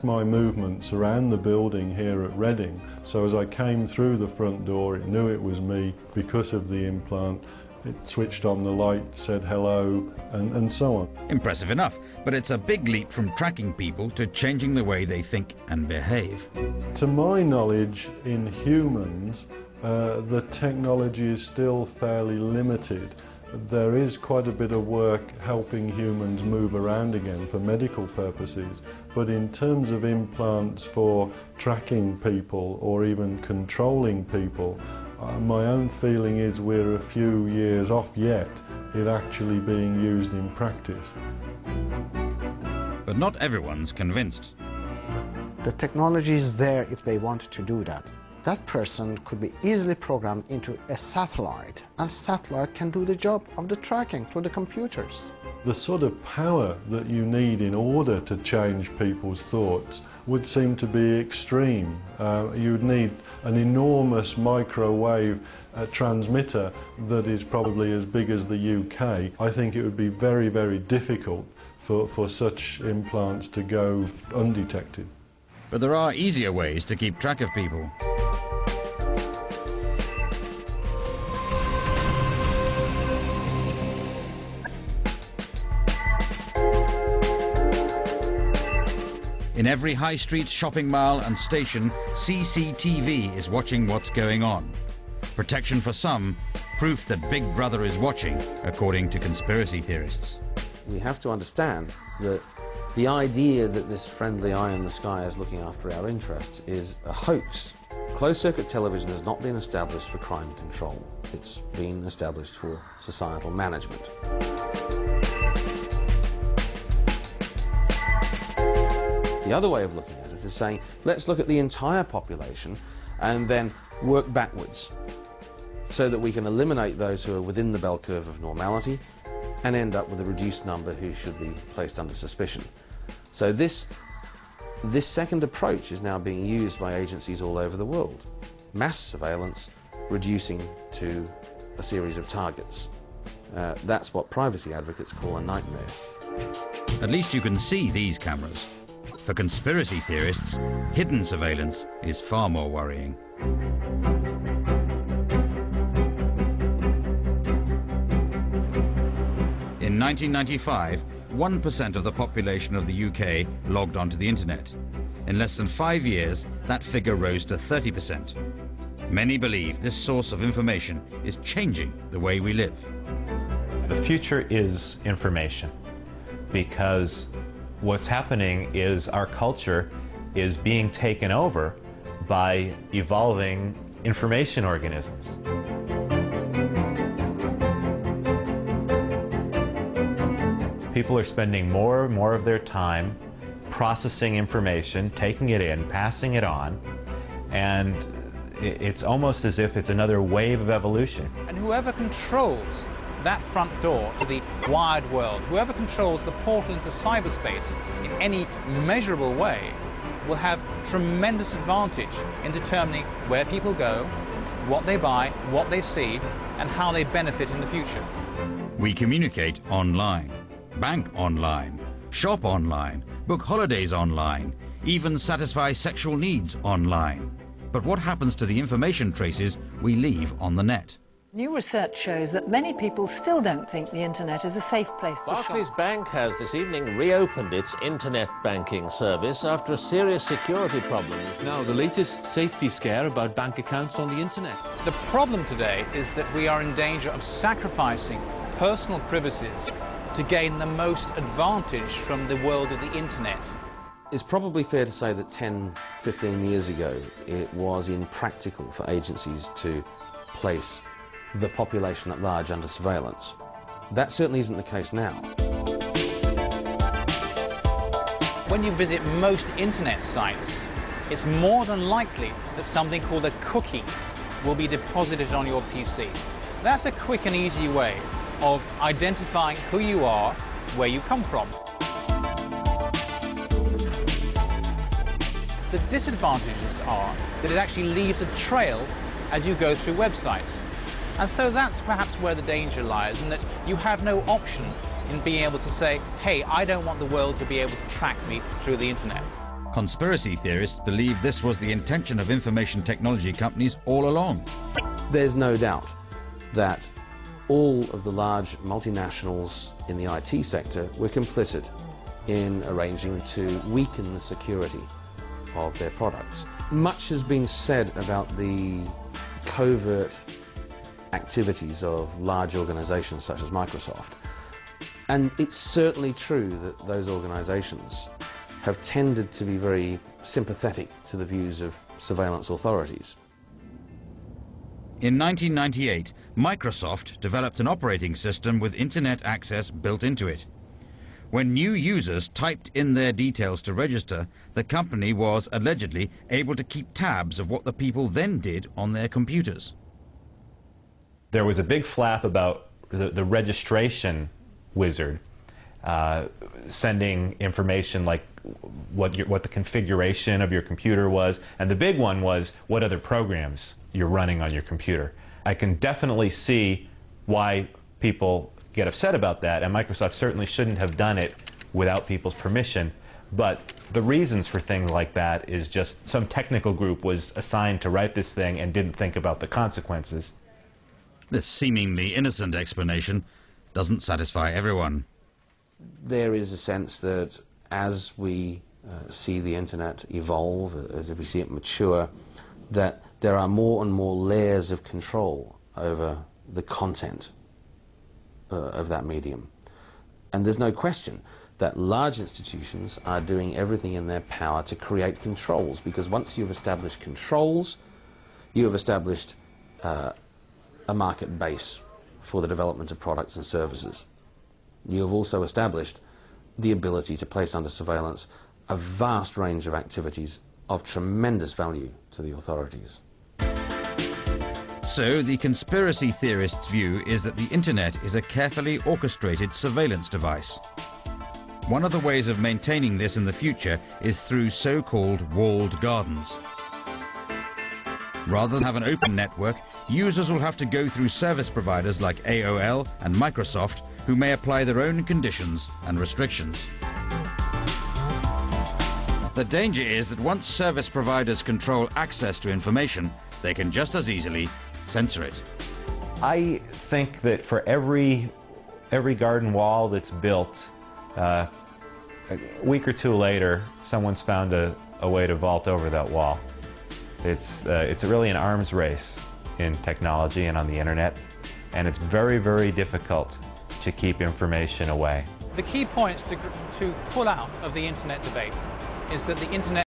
My movements around the building here at Reading, so as I came through the front door it knew it was me because of the implant. It switched on the light, said hello, and so on. Impressive enough, but it's a big leap from tracking people to changing the way they think and behave. To my knowledge, in humans, the technology is still fairly limited. There is quite a bit of work helping humans move around again for medical purposes, but in terms of implants for tracking people or even controlling people, my own feeling is we're a few years off yet it actually being used in practice. But not everyone's convinced. The technology is there if they want to do that. That person could be easily programmed into a satellite, and satellite can do the job of the tracking through the computers. The sort of power that you need in order to change people's thoughts would seem to be extreme. You'd need an enormous microwave transmitter that is probably as big as the UK. I think it would be very, very difficult for such implants to go undetected. But there are easier ways to keep track of people. In every high street, shopping mall and station, CCTV is watching what's going on. Protection for some, proof that Big Brother is watching, according to conspiracy theorists. We have to understand that the idea that this friendly eye in the sky is looking after our interests is a hoax. Closed-circuit television has not been established for crime control. It's been established for societal management. The other way of looking at it is saying, let's look at the entire population and then work backwards so that we can eliminate those who are within the bell curve of normality and end up with a reduced number who should be placed under suspicion. So this second approach is now being used by agencies all over the world. Mass surveillance reducing to a series of targets. That's what privacy advocates call a nightmare. At least you can see these cameras. For conspiracy theorists, hidden surveillance is far more worrying. In 1995, 1% of the population of the UK logged onto the internet. In less than 5 years, that figure rose to 30%. Many believe this source of information is changing the way we live. The future is information, because what's happening is our culture is being taken over by evolving information organisms. People are spending more and more of their time processing information, taking it in, passing it on, and it's almost as if it's another wave of evolution. And whoever controls that front door to the wired world, whoever controls the portal into cyberspace in any measurable way, will have tremendous advantage in determining where people go, what they buy, what they see, and how they benefit in the future. We communicate online, bank online, shop online, book holidays online, even satisfy sexual needs online. But what happens to the information traces we leave on the net? New research shows that many people still don't think the internet is a safe place to Barclays shop. Bank has this evening reopened its internet banking service after a serious security problem. Now the latest safety scare about bank accounts on the internet. The problem today is that we are in danger of sacrificing personal privacies to gain the most advantage from the world of the internet. It's probably fair to say that 10, 15 years ago it was impractical for agencies to place the population at large under surveillance. That certainly isn't the case now. When you visit most internet sites, it's more than likely that something called a cookie will be deposited on your PC. That's a quick and easy way of identifying who you are, where you come from. The disadvantages are that it actually leaves a trail as you go through websites. And so that's perhaps where the danger lies, in that you have no option in being able to say, hey, I don't want the world to be able to track me through the internet. Conspiracy theorists believe this was the intention of information technology companies all along. There's no doubt that all of the large multinationals in the IT sector were complicit in arranging to weaken the security of their products. Much has been said about the covert activities of large organizations such as Microsoft. And it's certainly true that those organizations have tended to be very sympathetic to the views of surveillance authorities. In 1998, Microsoft developed an operating system with internet access built into it. When new users typed in their details to register, the company was allegedly able to keep tabs of what the people then did on their computers. There was a big flap about the registration wizard sending information like what the configuration of your computer was, and the big one was what other programs you're running on your computer. I can definitely see why people get upset about that, and Microsoft certainly shouldn't have done it without people's permission. But the reasons for things like that is just some technical group was assigned to write this thing and didn't think about the consequences. This seemingly innocent explanation doesn't satisfy everyone. There is a sense that as we see the internet evolve, as we see it mature, that there are more and more layers of control over the content of that medium. And there's no question that large institutions are doing everything in their power to create controls, because once you've established controls, you have established a market base for the development of products and services. You have also established the ability to place under surveillance a vast range of activities of tremendous value to the authorities. So the conspiracy theorist's view is that the internet is a carefully orchestrated surveillance device. One of the ways of maintaining this in the future is through so-called walled gardens. Rather than have an open network, users will have to go through service providers like AOL and Microsoft, who may apply their own conditions and restrictions. The danger is that once service providers control access to information, they can just as easily censor it. I think that for every garden wall that's built, a week or two later, someone's found a way to vault over that wall. It's really an arms race in technology and on the internet, and it's very, very difficult to keep information away. The key points to pull out of the internet debate is that the internet